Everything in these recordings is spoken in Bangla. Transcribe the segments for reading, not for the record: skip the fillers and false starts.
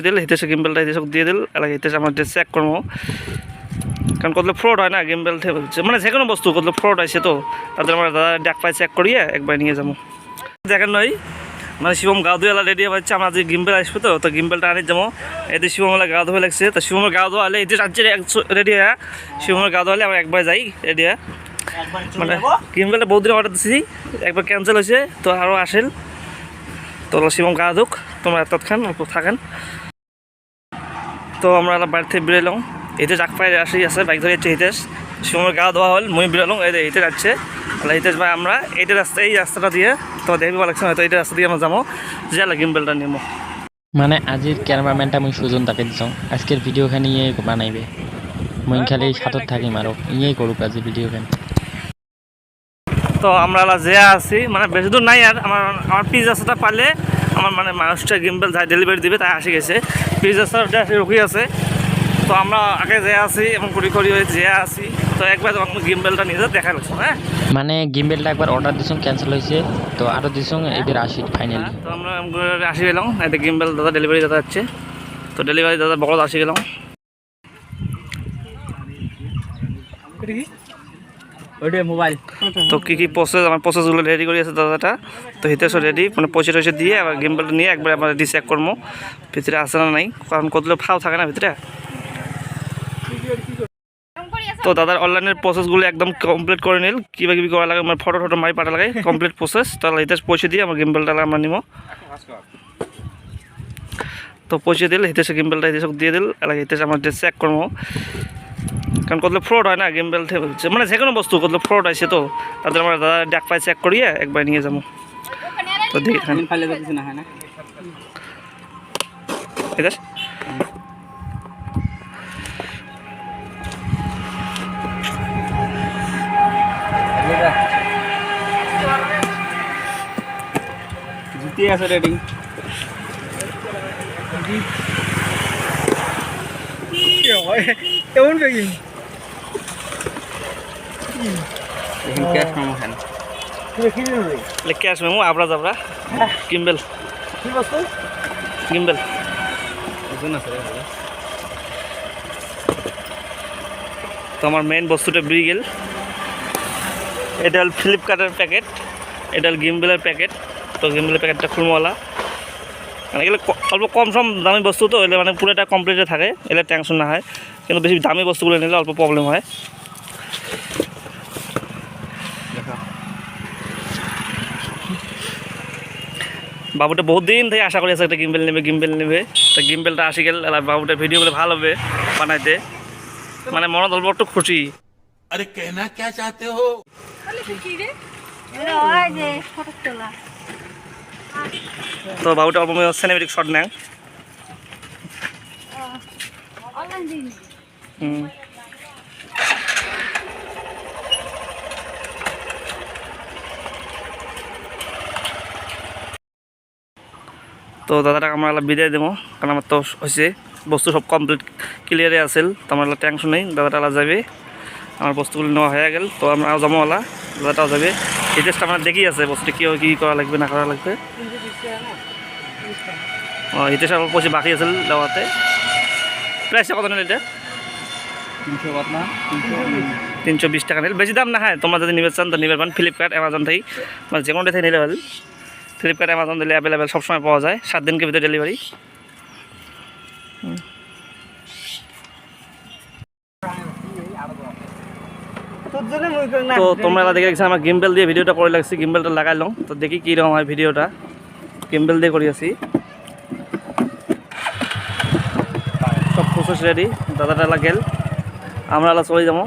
দিল হিতেশে গিম্বেলটা হিতেশক দিয়ে দিল এলাকা হিতেশ আমার যে চেক করবো কারণ কতলে ফ্রড হয় না গিম্বেল মানে যে কোনো বস্তু কতলে ফ্রড হয়েছে তো তাদের আমরা দাদা ডাক পাই চেক করিয়ে একবার নিয়ে যাবো দেখেন নয় মানে শিবম গা ধুয়ে রেডি হচ্ছে আমরা যে গিম্বেল আসবে তো গিম্বেলটা আনি যাবো এতে শিবমের গা ধোয়া লাগছে তো শিবমের গা ধোয়া হলে এতে রেডি হয়ে শিবমের গা ধোয়ালে আমরা একবার যাই রেডি হয়ে মানে গিম্বেলটা বহুত দিন অর্ডার দিচ্ছি একবার ক্যান্সেল হয়েছে তো আরও আসেন তো শিবম গা ধুক তোমরা তৎক্ষণ অল্প থাকেন তো আমরা বাড়ি থেকে বেরোলাম হিতেশ আগ পায়ে আসি আছে বাইক ধরে যাচ্ছে হিতেশ শিবমের গা ধোয়া হল মুই বেরোলাম এই হিতেশ যাচ্ছে তাহলে হিতেশ ভাই আমরা এই রাস্তাটা দিয়ে তোমার দেখবি লাগছে হয়তো এই রাস্তা দিয়ে আমরা যাবো যাইলে গিম্বেলটা নিবো মানে আজির ক্যামেরাম্যানটা মুই সুজন তাকে দিছ আজকের ভিডিও খানি ইয়ে বানাইবে মুই খালি সাথত থাকিম আরো ইয়েই করুক আজি ভিডিও খানি তো আমরা যে আছি মানে বেশি দূর নাই আর আমার পিস রাস্তাটা পারলে আমার মানে মানুষটা গিম্বেল যাই ডেলিভারি দিবে তাই আসি গেছে পিস রাস্তাটা রুকি আছে তো আমরা আগে যে আছি এবং করি যে আছি তো একবার গিম্বেলটা নিজে দেখা লাগছে হ্যাঁ মানে গিম্বেলটা একবার অর্ডার দিছং ক্যান্সেল হয়েছে তো আরো দিছং এবার আসি ফাইনালি তো আমরা আসি গেলাম এতে গিম্বেল দাদা ডেলিভারি দাদা যাচ্ছে তো ডেলিভারি দাদা বড় আসি গেলাম মোবাইল তো কী প্রসেস আমার প্রসেসগুলো রেডি করে আছে দাদাটা তো হিতেশও রেডি মানে পয়সা দিয়ে আবার গিম্বেলটা নিয়ে একবার আমরা চেক করবো ভিতরে আসে না নাই কারণ কতগুলো ফাও থাকে না ভিতরে তো দাদার অনলাইনের প্রসেসগুলো একদম কমপ্লিট করে নিল কী করা লাগে আমার ফটো মারি পাঠা লাগে কমপ্লিট প্রসেস তাহলে হিতেশ পয়সা দিয়ে আমার গিম্বেলটা আমরা নিব তো পয়সা দিল হিতেশে গিম্বেলটা হিতেশক দিয়ে দিল এলাকা হিতেশ আমার যে চেক করবো কারণ কতলে ফ্রড হয় না গিম্বেল মানে যে কোনো বস্তু কতলে ফ্রড হয়েছে তো তাদের আমরা দাদা ডাক পাই চেক করিয়ে একবার নিয়ে যাবো তো দেখি ঠিক আছে জিতে আছে রেডি কেমন বেগিং ক্যাশ মেমো খান ক্যাশ মেমো আবরা যাবরা গিম্বেল কি বস্তু গিম্বেল তো আমার মেইন বস্তুটা বেরিয়ে গেল এটা হল ফ্লিপকার্টের প্যাকেট এটা হল গিম্বেলের প্যাকেট তো গিম্বেলের প্যাকেটটা খুলমওয়ালা মানে এগুলো অল্প কম দামি বস্তু তো এলে মানে পুরোটা কমপ্লিটে থাকে এলে টেনশন না হয় কিন্তু বেশি দামি বস্তুগুলো নিলে অল্প প্রবলেম হয় বাবুটা বহুত দিন থেকে আশা করি আছে একটা গিম্বেল নেবে তো গিম্বেলটা আসি গেল বাবুটার ভিডিওগুলো ভালো হবে বানাইতে মানে মনত অল্প একটু খুশি अरे कहना क्या चाहते हो তো বাবুটা অল্প সিনেমেটিক শট নেয় তো দাদাটা আমরা বিদায় দেবো কারণ আমার তো হয়েছে বস্তু সব কমপ্লিট ক্লিয়ারে আসেল তো আমার টেনশন নেই দাদাটা যাবে আমার বস্তুগুলো নেওয়া হয়ে গেল তো আমরা জমাওয়ালা দাদাটাও যাবে এই টেস্টটা আমার দেখি আছে বস্তুটা কী করা লাগবে না করা লাগবে ও এই টেস্ট পয়সা বাকি আছে দেওয়াতে প্রাইসটা কত নিল এটা 320 টাকা নিল বেশি দাম না হয় তোমরা যদি নিবে চান তো নিবে পারেন ফ্লিপকার্ট অ্যামাজন থেকে মানে যে কোনো থেকে নিলে পারেন ফ্লিপকার্ট অ্যামাজন দিলে অ্যাভেলেবেল সবসময় পাওয়া যায় 7 দিনের ভিতরে ডেলিভারি তো তোমরা দেখে গেছো আমার গিম্বেল দিয়ে ভিডিওটা করে লাগছি গিম্বেলটা লাগাইলাম তো দেখি কীরকম হয় ভিডিওটা গিম্বেল দিয়ে করি আছি সব প্রসেস রেডি দাদাটা লাগেল আমরা চলে যাবো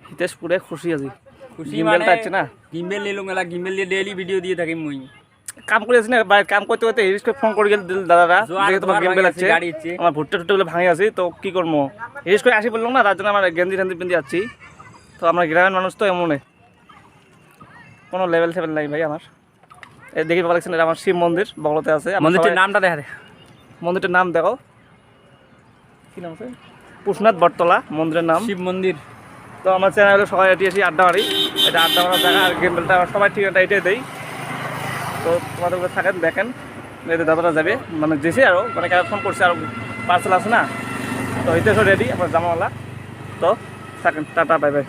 হিতেশ পুরে খুশি আছি গিম্বেলটা আছে না গিম্বেল নিলো মেলা গিম্বেল দিয়ে ডেইলি ভিডিও দিয়ে থাকি মুই কাম করে আছি না কাম করতে হিরিসকে ফোন করে গেল দাদারা তোমার গিম্বেল আছে আমার ভুট্টা টুট্টাগুলো ভাঙে আছি তো কী করবো হিরিস করে আসি বললাম না তার জন্য আমার গেঞ্জি টেঞ্জি পিন্দি যাচ্ছি তো আমরা গ্রামের মানুষ তো এমনই কোনো লেভেল ফেভেল নাই ভাই আমার এই দেখি ভালো লাগছে এটা আমার শিব মন্দির বগলতে আছে মন্দিরটির নামটা দেখা দে মন্দিরটার নাম দেখো কী নাম আছে পুষনাথ বটতলা মন্দিরের নাম শিব মন্দির তো আমার চ্যানেলে সবাই এটি এসে আড্ডা মারি এটা আড্ডা মারার জায়গা আর গিম্বেলটা সবাই ঠিকানা এটাই দেই তো তোমাদের থাকেন দেখেন এতে দাদারা যাবে মানে যেছে আর মানে কেন ফোন করছে আর পার্সেল আছে না তো এটা রেডি আপনার জামাওয়ালা তো থাকেন টাটা বাই বাই